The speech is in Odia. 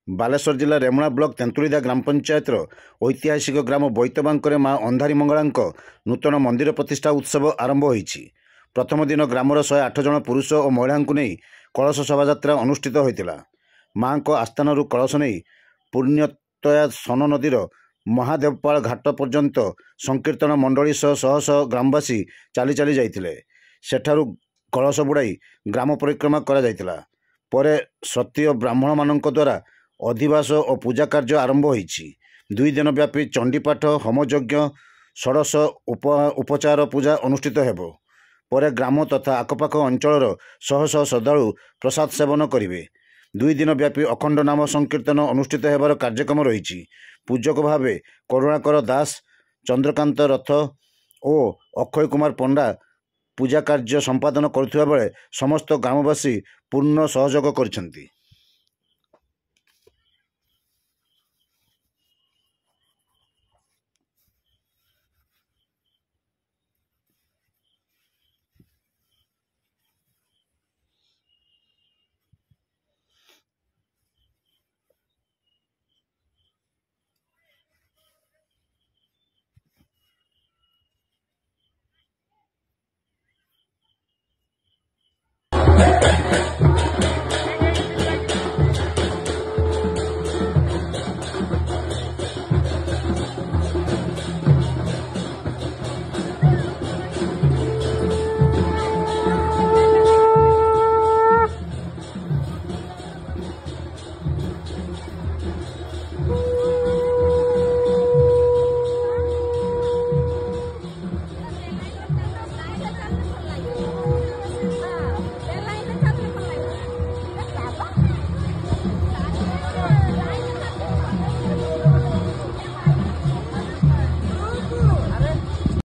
ବାଲେଶ୍ୱର ଜିଲ୍ଲା ରେମୁଣା ବ୍ଲକ ତେନ୍ତୁଳିଦା ଗ୍ରାମ ପଞ୍ଚାୟତର ଐତିହାସିକ ଗ୍ରାମ ବୋଇତବାଙ୍କରେ ମା ଅନ୍ଧାରୀ ମଙ୍ଗଳାଙ୍କ ନୂତନ ମନ୍ଦିର ପ୍ରତିଷ୍ଠା ଉତ୍ସବ ଆରମ୍ଭ ହୋଇଛି। ପ୍ରଥମ ଦିନ ଗ୍ରାମର 108 ଜଣ ପୁରୁଷ ଓ ମହିଳାଙ୍କୁ ନେଇ କଳସ ଶୋଭାଯାତ୍ରା ଅନୁଷ୍ଠିତ ହୋଇଥିଲା। ମାଙ୍କ ଆସ୍ଥାନରୁ କଳସ ନେଇ ପୁଣ୍ୟତୟା ସୋନ ନଦୀର ମହାଦେବପାଳ ଘାଟ ପର୍ଯ୍ୟନ୍ତ ସଂକୀର୍ତ୍ତନ ମଣ୍ଡଳୀ ସହ ଶହ ଶହ ଗ୍ରାମବାସୀ ଚାଲି ଚାଲି ଯାଇଥିଲେ। ସେଠାରୁ କଳସ ବୁଡ଼ାଇ ଗ୍ରାମ ପରିକ୍ରମା କରାଯାଇଥିଲା। ପରେ କ୍ଷତ୍ରିୟ ବ୍ରାହ୍ମଣମାନଙ୍କ ଦ୍ୱାରା ଅଧିବାସ ଓ ପୂଜା କାର୍ଯ୍ୟ ଆରମ୍ଭ ହୋଇଛି। 2 ଦିନ ବ୍ୟାପୀ ଚଣ୍ଡୀପାଠ, ହୋମଯଜ୍ଞ, ଷୋଡ଼ଶ ଉପଚାର ପୂଜା ଅନୁଷ୍ଠିତ ହେବ। ପରେ ଗ୍ରାମ ତଥା ଆଖପାଖ ଅଞ୍ଚଳର ଶହ ଶହ ଶ୍ରଦ୍ଧାଳୁ ପ୍ରସାଦ ସେବନ କରିବେ। 2 ଦିନ ବ୍ୟାପୀ ଅଖଣ୍ଡ ନାମ ସଂକୀର୍ତ୍ତନ ଅନୁଷ୍ଠିତ ହେବାର କାର୍ଯ୍ୟକ୍ରମ ରହିଛି। ପୂଜକ ଭାବେ କରୁଣାକର ଦାସ, ଚନ୍ଦ୍ରକାନ୍ତ ରଥ ଓ ଅକ୍ଷୟ କୁମାର ପଣ୍ଡା ପୂଜା କାର୍ଯ୍ୟ ସମ୍ପାଦନ କରୁଥିବା ବେଳେ ସମସ୍ତ ଗ୍ରାମବାସୀ ପୂର୍ଣ୍ଣ ସହଯୋଗ କରିଛନ୍ତି।